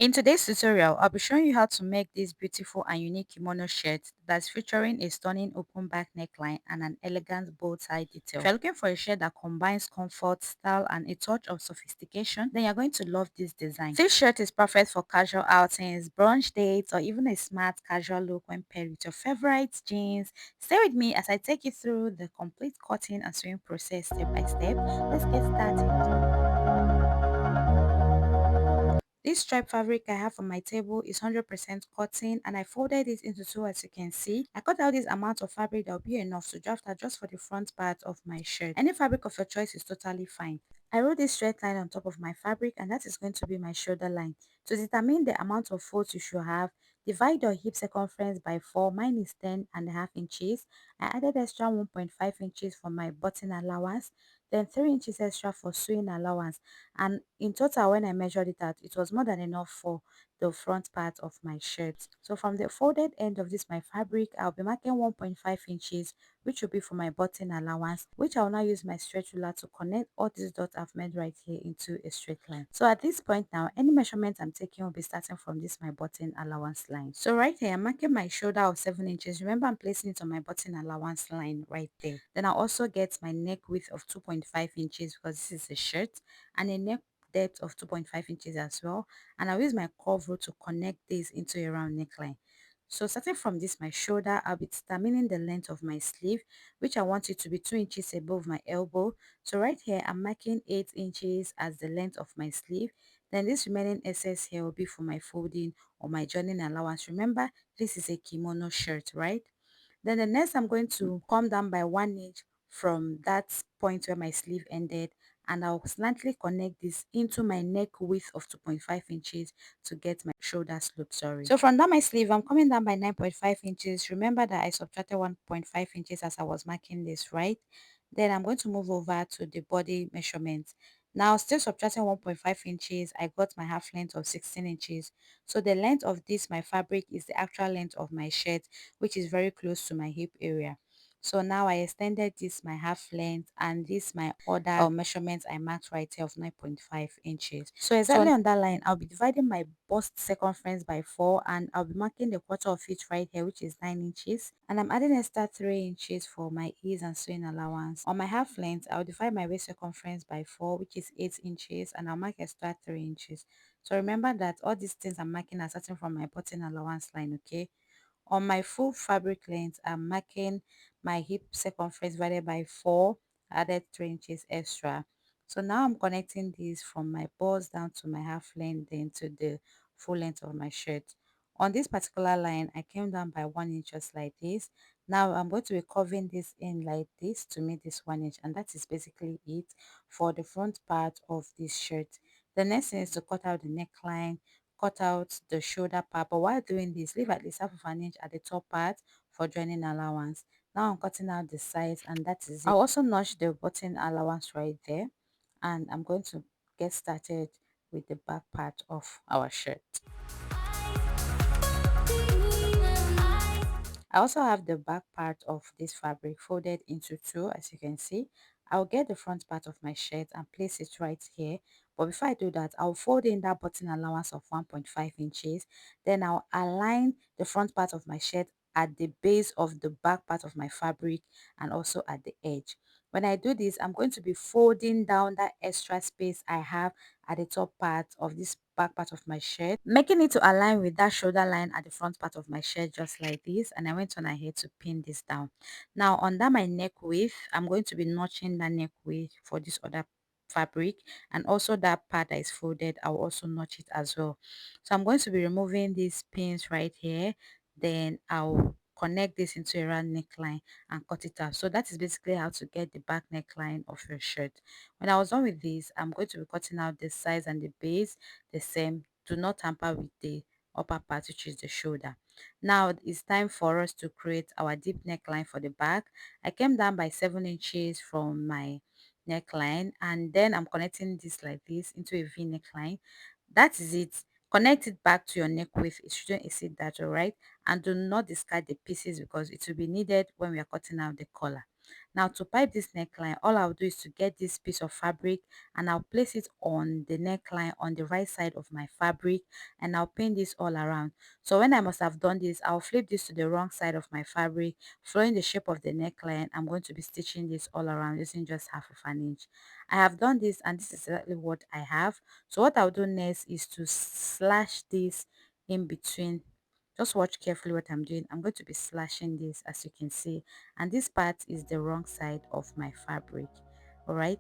In today's tutorial, I'll be showing you how to make this beautiful and unique kimono shirt that's featuring a stunning open back neckline and an elegant bow tie detail. If you're looking for a shirt that combines comfort, style, and a touch of sophistication, then you're going to love this design. This shirt is perfect for casual outings, brunch dates, or even a smart casual look when paired with your favorite jeans. Stay with me as I take you through the complete cutting and sewing process step by step. Let's get started. This striped fabric I have on my table is 100% cotton and I folded it into two as you can see. I cut out this amount of fabric that will be enough to draft out just for the front part of my shirt. Any fabric of your choice is totally fine. I wrote this straight line on top of my fabric and that is going to be my shoulder line. To determine the amount of folds you should have, divide your hip circumference by 4. Mine is 10.5 inches. I added extra 1.5 inches for my button allowance, then 3 inches extra for sewing allowance, and in total when I measured it out, it was more than enough for the front part of my shirt. So from the folded end of this my fabric, I'll be marking 1.5 inches, which will be for my button allowance, which I'll now use my stretch ruler to connect all these dots I've made right here into a straight line. So at this point now, any measurement I'm taking will be starting from this my button allowance line. So right here, I'm marking my shoulder of 7 inches. Remember, I'm placing it on my button allowance line right there. Then I'll also get my neck width of 2.5 inches because this is a shirt, and a neck depth of 2.5 inches as well, and I'll use my curve rule to connect this into a round neckline. So starting from this my shoulder, I'll be determining the length of my sleeve, which I want it to be 2 inches above my elbow. So right here I'm marking 8 inches as the length of my sleeve. Then this remaining excess here will be for my folding or my joining allowance. Remember, this is a kimono shirt, right? Then the next I'm going to come down by 1 inch from that point where my sleeve ended, and I'll slightly connect this into my neck width of 2.5 inches to get my shoulder slope. Sorry. So from down my sleeve, I'm coming down by 9.5 inches. Remember that I subtracted 1.5 inches as I was marking this, right? Then I'm going to move over to the body measurement. Now, still subtracting 1.5 inches, I got my half length of 16 inches. So the length of this, my fabric, is the actual length of my shirt, which is very close to my hip area. So now I extended this my half length, and this my other measurements I marked right here of 9.5 inches. So exactly on that line, I'll be dividing my bust circumference by 4, and I'll be marking the quarter of it right here, which is 9 inches. And I'm adding extra 3 inches for my ease and sewing allowance. On my half length, I'll divide my waist circumference by 4, which is 8 inches, and I'll mark extra 3 inches. So remember that all these things I'm marking are starting from my button allowance line, okay? On my full fabric length, I'm marking my hip circumference divided by 4, added 3 inches extra. So now I'm connecting this from my bust down to my half length, then to the full length of my shirt. On this particular line, I came down by 1 inch just like this. Now I'm going to be curving this in like this to make this 1 inch, and that is basically it for the front part of this shirt. The next thing is to cut out the neckline, cut out the shoulder part, but while doing this, leave at least half of an inch at the top part for joining allowance. Now I'm cutting out the sides, and that is it. I'll also notch the button allowance right there, and I'm going to get started with the back part of our shirt. I also have the back part of this fabric folded into two, as you can see. I'll get the front part of my shirt and place it right here. But before I do that, I'll fold in that button allowance of 1.5 inches. Then I'll align the front part of my shirt at the base of the back part of my fabric and also at the edge. When I do this, I'm going to be folding down that extra space I have at the top part of this back part of my shirt, making it to align with that shoulder line at the front part of my shirt, just like this. And I went on ahead to pin this down. Now under my neck width, I'm going to be notching that neck width for this other fabric, and also that part that is folded, I'll also notch it as well. So I'm going to be removing these pins right here, then I'll connect this into a round neckline and cut it out. So that is basically how to get the back neckline of your shirt. When I was done with this, I'm going to be cutting out the sides and the base the same. Do not tamper with the upper part, which is the shoulder. Now it's time for us to create our deep neckline for the back. I came down by 7 inches from my neckline, and then I'm connecting this like this into a V neckline. That is it. Connect it back to your neck width. It shouldn't exceed that, all right? And do not discard the pieces because it will be needed when we are cutting out the collar. Now to pipe this neckline, all I'll do is to get this piece of fabric and I'll place it on the neckline on the right side of my fabric, and I'll pin this all around. So when I must have done this, I'll flip this to the wrong side of my fabric, following the shape of the neckline. I'm going to be stitching this all around using just half of an inch. I have done this and this is exactly what I have. So what I'll do next is to slash this in between. Just watch carefully what I'm doing. I'm going to be slashing this, as you can see, and this part is the wrong side of my fabric. All right,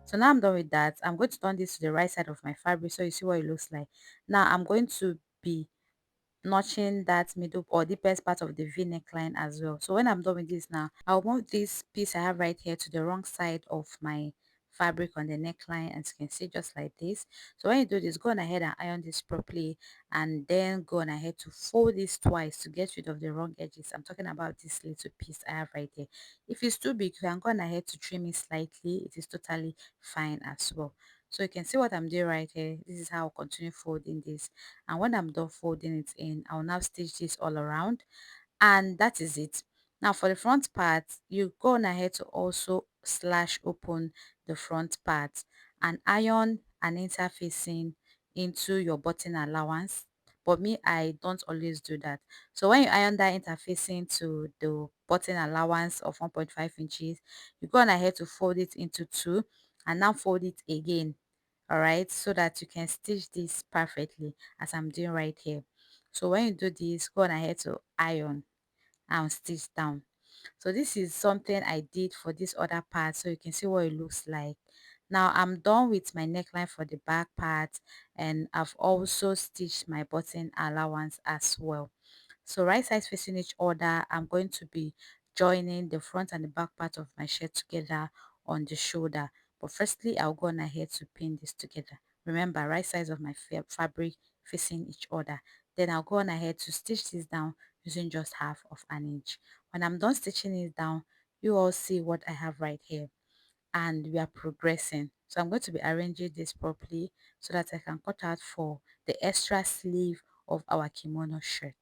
so now I'm done with that. I'm going to turn this to the right side of my fabric so you see what it looks like. Now I'm going to be notching that middle or deepest part of the v neckline as well. So when I'm done with this now, I'll move this piece I have right here to the wrong side of my fabric on the neckline, as you can see, just like this. So when you do this, go on ahead and iron this properly, and then go on ahead to fold this twice to get rid of the wrong edges. I'm talking about this little piece I have right here. If it's too big, you can go on ahead to trim it slightly. It is totally fine as well. So you can see what I'm doing right here. This is how I'll continue folding this, and when I'm done folding it in, I'll now stitch this all around, and that is it. Now for the front part, you go on ahead to also slash open the front part and iron an interfacing into your button allowance, but me, I don't always do that. So when you iron that interfacing to the button allowance of 1.5 inches, you go on ahead to fold it into two and now fold it again, all right, so that you can stitch this perfectly as I'm doing right here. So when you do this, go on ahead to iron and stitch down. So this is something I did for this other part, so you can see what it looks like. Now I'm done with my neckline for the back part, and I've also stitched my button allowance as well. So right sides facing each other, I'm going to be joining the front and the back part of my shirt together on the shoulder. But firstly, I'll go on ahead to pin this together. Remember, right sides of my fabric facing each other. Then I'll go on ahead to stitch this down using just half of an inch. When I'm done stitching it down, you all see what I have right here, and we are progressing. So I'm going to be arranging this properly so that I can cut out for the extra sleeve of our kimono shirt.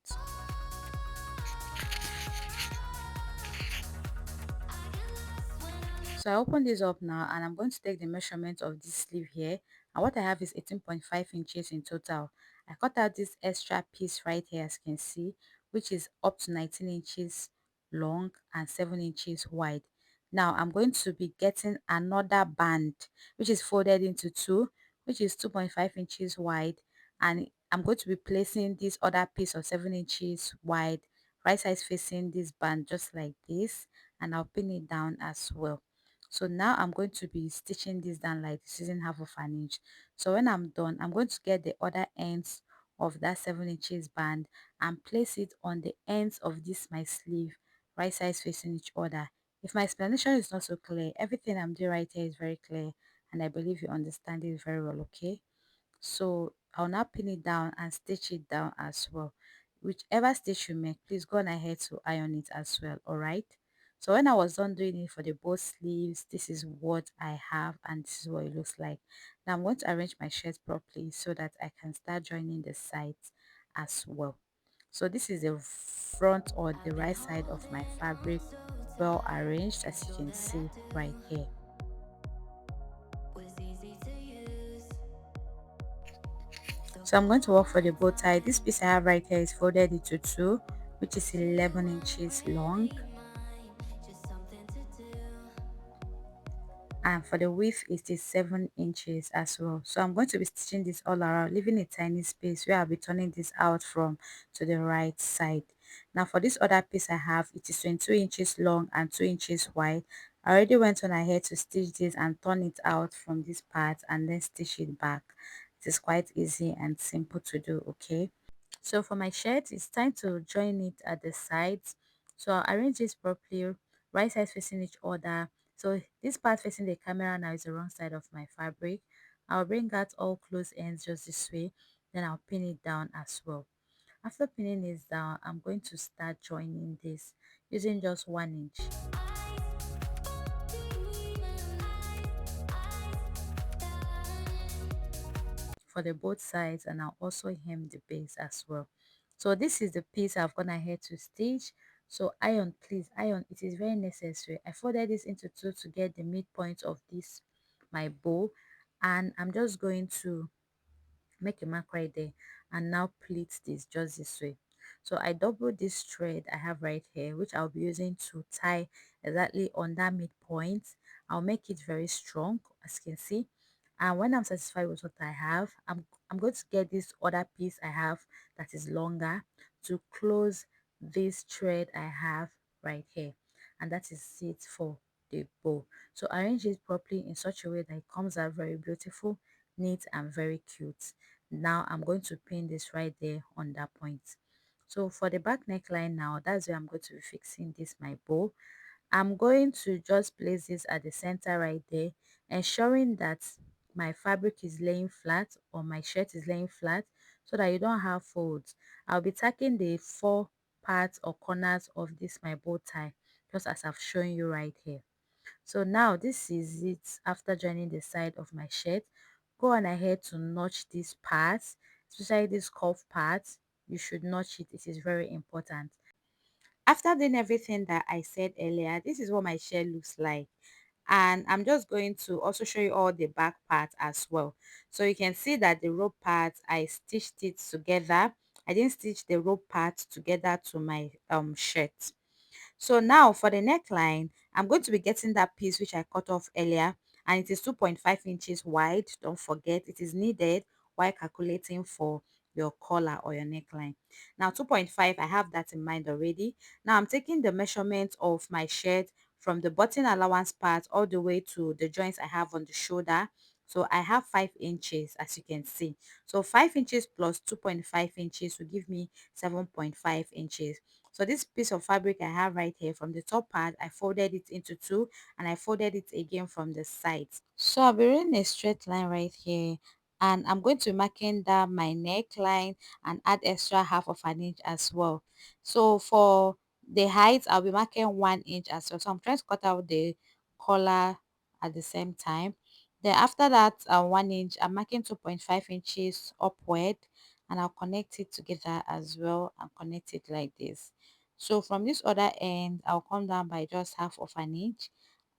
So I open this up now, and I'm going to take the measurement of this sleeve here, and what I have is 18.5 inches in total. I cut out this extra piece right here, as you can see, which is up to 19 inches long and 7 inches wide. Now I'm going to be getting another band which is folded into two, which is 2.5 inches wide, and I'm going to be placing this other piece of 7 inches wide right sides facing this band just like this, and I'll pin it down as well. So now I'm going to be stitching this down like this using half of an inch. So when I'm done, I'm going to get the other ends of that 7 inches band and place it on the ends of this my sleeve, right sides facing each other. If my explanation is not so clear, everything I'm doing right here is very clear, and I believe you understand it very well, okay? So I'll now pin it down and stitch it down as well. Whichever stitch you make, please go on ahead to iron it as well, all right? So when I was done doing it for the both sleeves, this is what I have, and this is what it looks like. Now I'm going to arrange my shirt properly so that I can start joining the sides as well. So this is the front or the right side of my fabric, well arranged, as you can see right here. So I'm going to work for the bow tie. This piece I have right here is folded into two, which is 11 inches long, and for the width it is 7 inches as well. So I'm going to be stitching this all around, leaving a tiny space where I'll be turning this out from to the right side. Now for this other piece I have, it is 22 inches long and 2 inches wide. I already went on ahead to stitch this and turn it out from this part and then stitch it back. It is quite easy and simple to do, okay? So for my shirt, it's time to join it at the sides. So I'll arrange this properly, right sides facing each other. So this part facing the camera now is the wrong side of my fabric. I'll bring out all close ends just this way, then I'll pin it down as well. After pinning this down, I'm going to start joining this using just 1 inch for the both sides, and I'll also hem the base as well. So this is the piece I've gone ahead to stitch. So iron, please iron, it is very necessary. I folded this into two to get the midpoint of this my bow, and I'm just going to make a mark right there and now pleat this just this way. So I double this thread I have right here, which I'll be using to tie exactly on that midpoint. I'll make it very strong, as you can see. And when I'm satisfied with what I have, I'm going to get this other piece I have that is longer to close this thread I have right here, and that is it for the bow. So arrange it properly in such a way that it comes out very beautiful, neat, and very cute. Now I'm going to pin this right there on that point. So for the back neckline now, that's where I'm going to be fixing this my bow. I'm going to just place this at the center right there, ensuring that my fabric is laying flat or my shirt is laying flat so that you don't have folds. I'll be tacking the four parts or corners of this my bow tie, just as I've shown you right here. So now this is it after joining the side of my shirt. Go on ahead to notch these parts, especially this cuff part. You should notch it, it is very important. After doing everything that I said earlier, this is what my shirt looks like. And I'm just going to also show you all the back part as well. So you can see that the rope part, I stitched it together. I didn't stitch the rope part together to my shirt. So now for the neckline, I'm going to be getting that piece which I cut off earlier, and it is 2.5 inches wide. Don't forget it is needed while calculating for your collar or your neckline. Now 2.5, I have that in mind already. Now I'm taking the measurement of my shirt from the button allowance part all the way to the joints I have on the shoulder. So I have 5 inches, as you can see. So 5 inches plus 2.5 inches will give me 7.5 inches. So this piece of fabric I have right here, from the top part, I folded it into two, and I folded it again from the sides. So I'll be running a straight line right here, and I'm going to marking down my neckline and add extra half of an inch as well. So for the height, I'll be marking 1 inch as well. So I'm trying to cut out the collar at the same time. Then after that 1 inch, I'm marking 2.5 inches upward, and I'll connect it together as well and connect it like this. So from this other end, I'll come down by just half of an inch,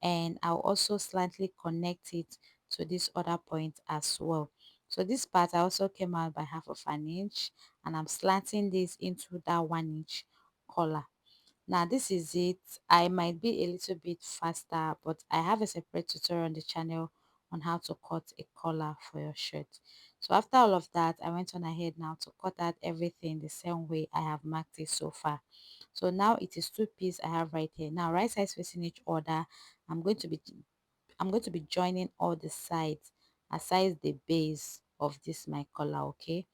and I'll also slightly connect it to this other point as well. So this part I also came out by half of an inch, and I'm slanting this into that 1 inch collar. Now this is it. I might be a little bit faster, but I have a separate tutorial on the channel on how to cut a collar for your shirt. So after all of that, I went on ahead now to cut out everything the same way I have marked it so far. So now it is two pieces I have right here. Now right sides facing each other, I'm going to be I'm going to be joining all the sides aside the base of this my collar. Okay,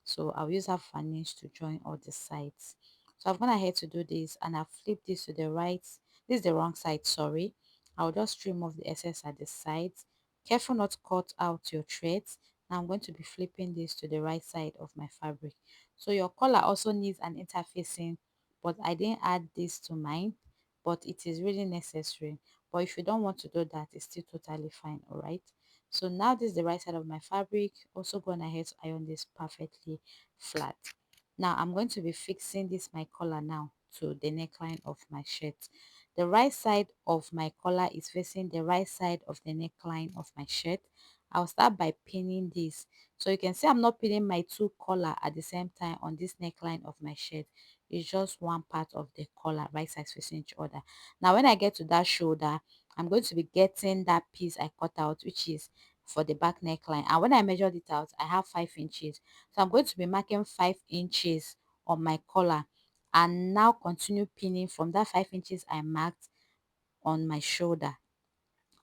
so I'll use half an inch to join all the sides. So I've gone ahead to do this, and I've flipped this to the right. This is the wrong side, sorry. I'll just trim off the excess at the sides. Careful not to cut out your threads. Now I'm going to be flipping this to the right side of my fabric. So your collar also needs an interfacing, but I didn't add this to mine, but it is really necessary. But if you don't want to do that, it's still totally fine. All right, so now this is the right side of my fabric. Also going ahead to iron this perfectly flat. Now I'm going to be fixing this my collar now to the neckline of my shirt. The right side of my collar is facing the right side of the neckline of my shirt. I'll start by pinning this. So you can see I'm not pinning my two collar at the same time on this neckline of my shirt. It's just one part of the collar, right sides facing each other. Now when I get to that shoulder, I'm going to be getting that piece I cut out, which is for the back neckline. And when I measured it out, I have 5 inches. So I'm going to be marking 5 inches on my collar, and now continue pinning from that 5 inches I marked on my shoulder.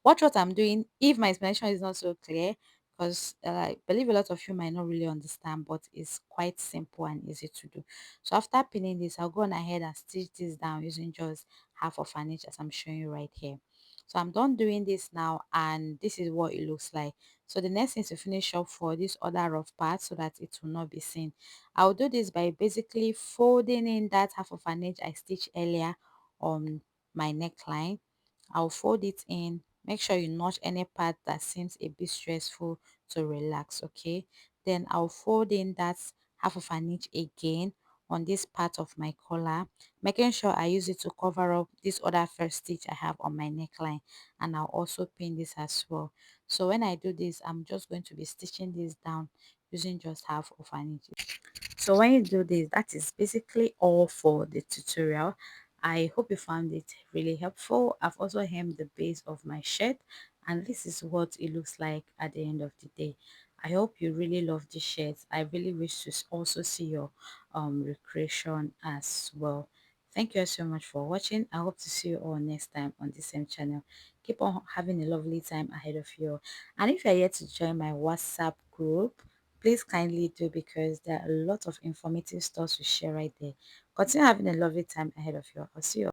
Watch what I'm doing if my explanation is not so clear, because I believe a lot of you might not really understand, but it's quite simple and easy to do. So after pinning this, I'll go on ahead and stitch this down using just half of an inch as I'm showing you right here. So I'm done doing this now, and this is what it looks like. So the next thing is to finish up for this other rough part so that it will not be seen. I'll do this by basically folding in that half of an inch I stitched earlier on my neckline. I'll fold it in. Make sure you notch any part that seems a bit stressful to relax. Okay, then I'll fold in that half of an inch again, on this part of my collar, making sure I use it to cover up this other first stitch I have on my neckline, and I'll also pin this as well. So when I do this, I'm just going to be stitching this down using just half of an inch. So when you do this, that is basically all for the tutorial. I hope you found it really helpful. I've also hemmed the base of my shirt, and this is what it looks like at the end of the day. I hope you really love this shirt. I really wish to also see your recreation as well. Thank you so much for watching. I hope to see you all next time on the same channel. Keep on having a lovely time ahead of you. And if you're yet to join my WhatsApp group, please kindly do, because there are a lot of informative stuff to share right there. Continue having a lovely time ahead of you. I'll see you.